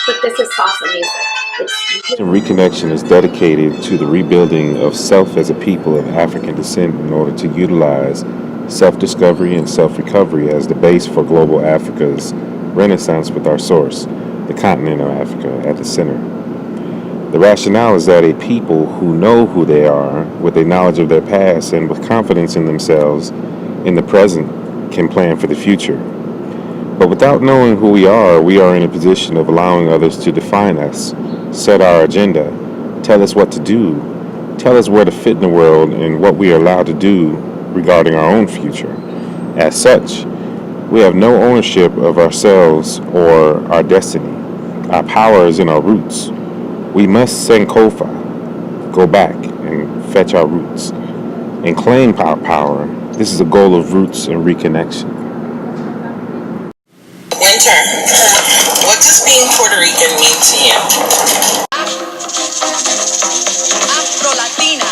but this is salsa music. Reconnection is dedicated to the rebuilding of self as a people of African descent in order to utilize self-discovery and self-recovery as the base for global Africa's renaissance with our source, the continent of Africa, at the center. The rationale is that a people who know who they are, with a knowledge of their past and with confidence in themselves in the present, can plan for the future. But without knowing who we are in a position of allowing others to define us, set our agenda, tell us what to do, tell us where to fit in the world and what we are allowed to do regarding our own future. As such, we have no ownership of ourselves or our destiny. Our power is in our roots. We must Sankofa, go back and fetch our roots, and claim our power. This is a goal of roots and reconnection. Winter, what does being Puerto Rican mean to you? Afro-Latina,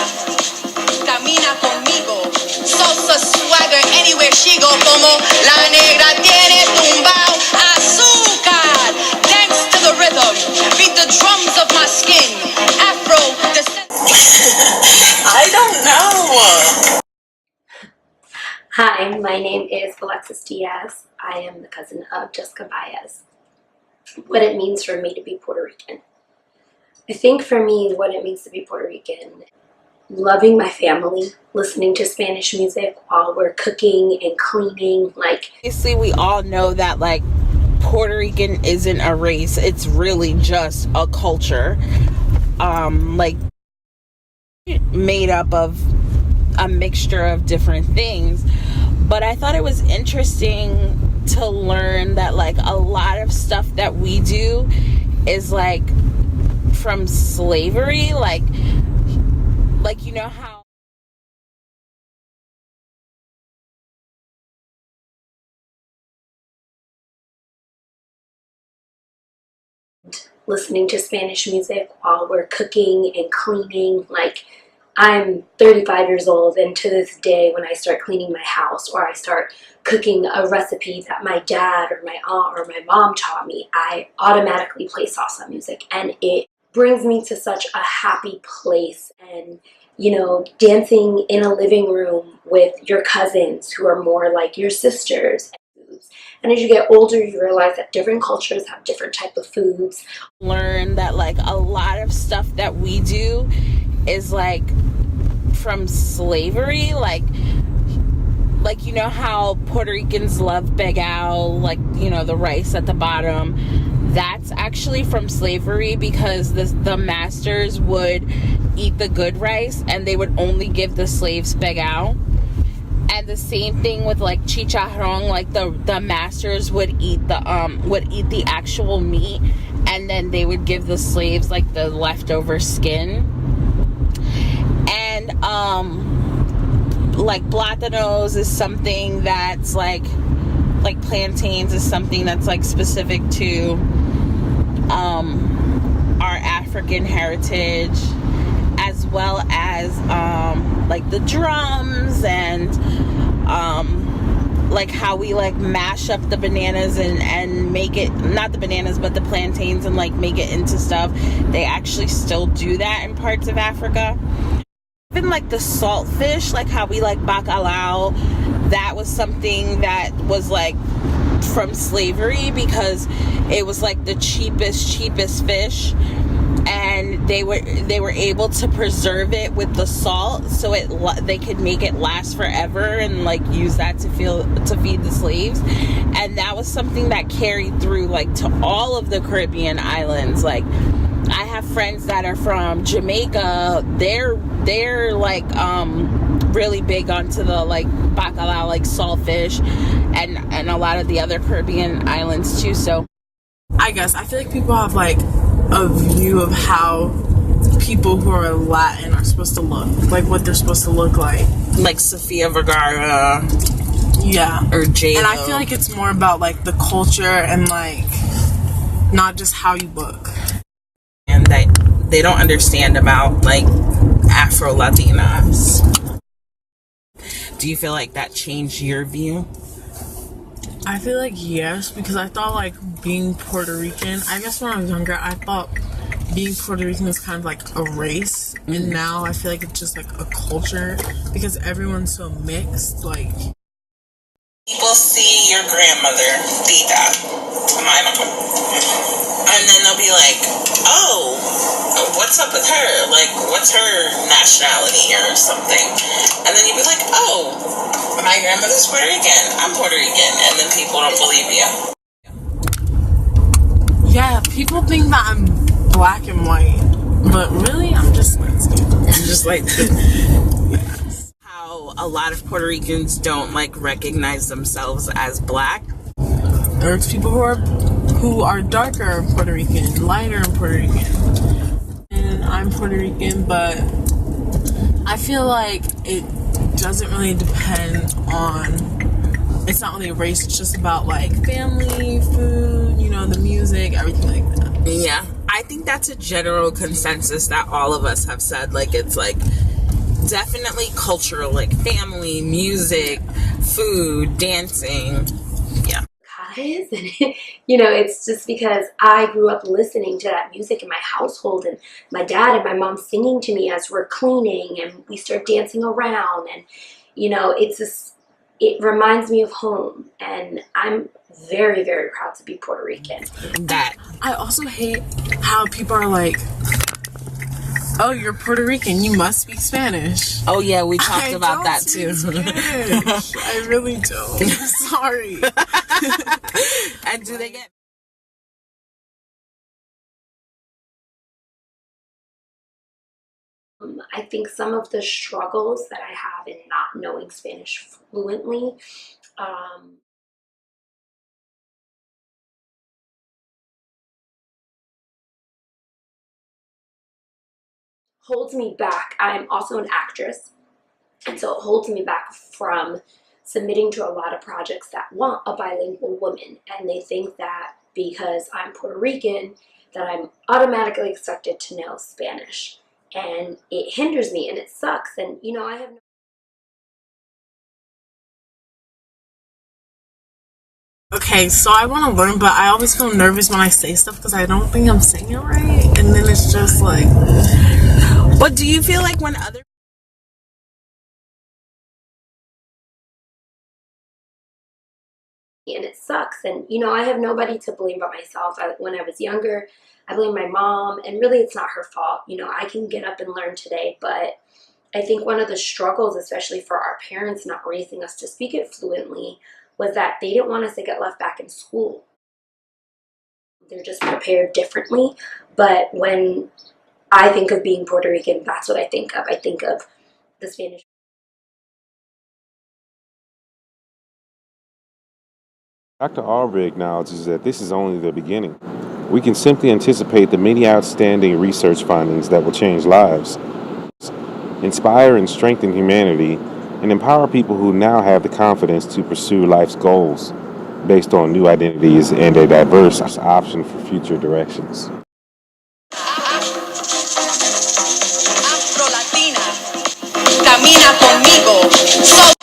camina conmigo, salsa swagger anywhere she go, como la negra tiene tumbao azúcar, dance to the rhythm, beat the drums of my skin, Afro descent. I don't know. Hi, my name is Alexis Diaz. I am the cousin of Jessica Baez. What it means for me to be Puerto Rican. I think for me, what it means to be Puerto Rican, loving my family, listening to Spanish music while we're cooking and cleaning. Obviously, we all know that Puerto Rican isn't a race. It's really just a culture. Made up of a mixture of different things. But I thought it was interesting to learn that a lot of stuff that we do is from slavery, you know how listening to Spanish music while we're cooking and cleaning. I'm 35 years old, and to this day, when I start cleaning my house or I start cooking a recipe that my dad or my aunt or my mom taught me, I automatically play salsa music, and it brings me to such a happy place. And dancing in a living room with your cousins who are more like your sisters. And as you get older, you realize that different cultures have different type of foods. Learn that a lot of stuff that we do is from slavery, you know how Puerto Ricans love begao, the rice at the bottom. That's actually from slavery, because the masters would eat the good rice and they would only give the slaves begao. And the same thing with chicharrón, the masters would eat the actual meat, and then they would give the slaves the leftover skin. And plátanos is something that's plantains is something that's specific to our African heritage, as well as the drums and how we mash up the bananas and make it, not the bananas but the plantains, and make it into stuff. They actually still do that in parts of Africa. Even the saltfish, how we bacalao, that was something that was from slavery, because it was the cheapest fish, and they were able to preserve it with the salt, so they could make it last forever and use that to feed the slaves. And that was something that carried through to all of the Caribbean islands. I have friends that are from Jamaica. They're really big onto the bacalao, saltfish, and a lot of the other Caribbean islands too. So I feel like people have a view of how people who are Latin are supposed to look, what they're supposed to look like Sofia Vergara, yeah, or J-Lo. And I feel it's more about the culture and not just how you look. And that they don't understand about Afro-Latinas. Do you feel that changed your view? I feel like yes, because I thought like being Puerto Rican, I guess when I was younger, I thought being Puerto Rican was kind of like a race, and now I feel like it's just like a culture because everyone's so mixed. Like, People see your grandmother, Tita, my mom, and then they'll be like, oh, what's up with her? Like, what's her nationality or something? And then you'll be like, oh, my grandmother's Puerto Rican, I'm Puerto Rican, and then people don't believe you. yeah, people think that I'm black and white, but really, I'm just light skinned. I'm just like, How a lot of Puerto Ricans don't like recognize themselves as black. there's people who are darker in Puerto Rican, lighter in Puerto Rican, and I'm Puerto Rican, but I feel like it doesn't really depend on. It's not really a race. It's just about like family, food, you know, the music, everything like that. Yeah, I think that's a general consensus that all of us have said. Like, it's like definitely cultural, like family, music, food, dancing. Yeah. Gaez, and you know, it's just because I grew up listening to that music in my household, and my dad and my mom singing to me as we're cleaning, and we start dancing around, and you know, it's just, it reminds me of home, and I'm very, very proud to be Puerto Rican. That. I also hate how people are like, oh, you're Puerto Rican, you must speak Spanish. Oh yeah, we talked I about don't that speak too. Spanish. I really don't. Sorry. And do they get? I think some of the struggles that I have in not knowing Spanish fluently, holds me back. I'm also an actress, and so it holds me back from submitting to a lot of projects that want a bilingual woman, and they think that because I'm Puerto Rican that I'm automatically expected to know Spanish, and it hinders me and it sucks. And you know, I have no. Okay, so I want to learn, but I always feel nervous when I say stuff because I don't think I'm saying it right, and then it's just like. But do you feel like when other And it sucks, and you know, I have nobody to blame but myself. When I was younger, I blame my mom, and really it's not her fault. You know, I can get up and learn today, but I think one of the struggles, especially for our parents not raising us to speak it fluently, was that they didn't want us to get left back in school. They're just prepared differently. But when I think of being Puerto Rican, that's what I think of. I think of the Spanish. Dr. Aubrey acknowledges that this is only the beginning. We can simply anticipate the many outstanding research findings that will change lives, inspire and strengthen humanity, and empower people who now have the confidence to pursue life's goals based on new identities and a diverse option for future directions. Afro-Latina, camina conmigo.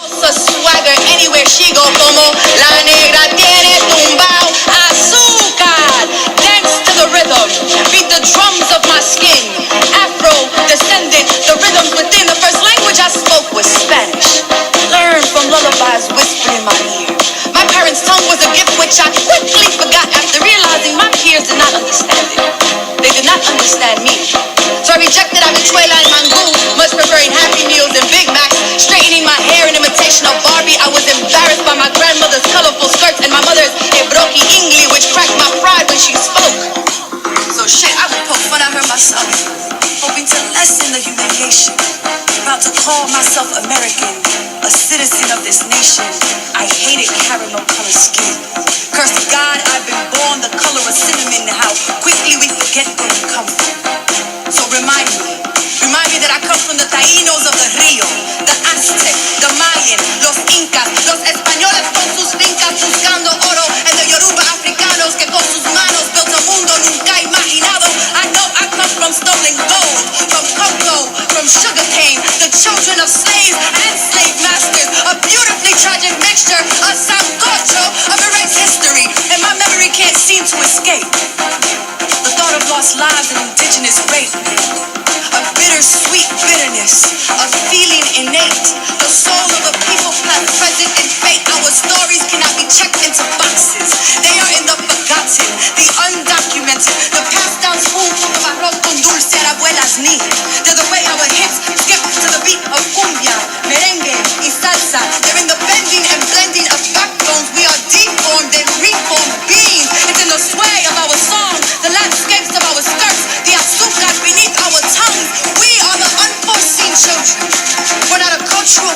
So swagger anywhere she go, como la negra tiene tumbao azúcar. Dance to the rhythm, beat the drums of my skin. Afro-descendant, the rhythms within. The first language I spoke was Spanish. Learn from lullabies whispered in my ear. My parents' tongue was a gift which I quickly forgot after realizing my peers did not understand it. They did not understand me. So I rejected habichuela and mangú, much preferring Happy Meals and Big Macs. Straightening my hair in imitation of Barbie, I was embarrassed by my grandmother's colorful skirts and my mother's ebroki English, which cracked my pride when she spoke. So shit, I would poke fun at her myself, hoping to lessen the humiliation. About to call myself American, a citizen of this nation. I hated caramel colored skin. Curse to God, I've been born the color of cinnamon. How quickly we forget where we come from. So remind me that I come from the Taínos of the Rio, the Aztec, the Mayan, los Incas, los Españoles con sus fincas buscando oro, and the Yoruba Africanos que con sus manos built a mundo nunca imaginado. I know I come from stolen gold, from cocoa, from sugarcane, the children of slaves and slave masters, a beautifully tragic mixture, a sancocho of seen to escape. The thought of lost lives and indigenous rape. A bittersweet bitterness, a feeling innate. The soul of the people, past, present, and fate. Our stories cannot be checked into boxes. They are in the forgotten, the undocumented, the passed down spoonful of arroz con dulce our abuelas need. They're the way our hips skip to the beat of cumbia, merengue, y salsa. They're in the bending and blending of backbones. We are deformed and reformed beings. It's in the sway of our song, the landscapes of our skirts, the azúcar beneath our tongues. We are the unforeseen children. We're not a cultural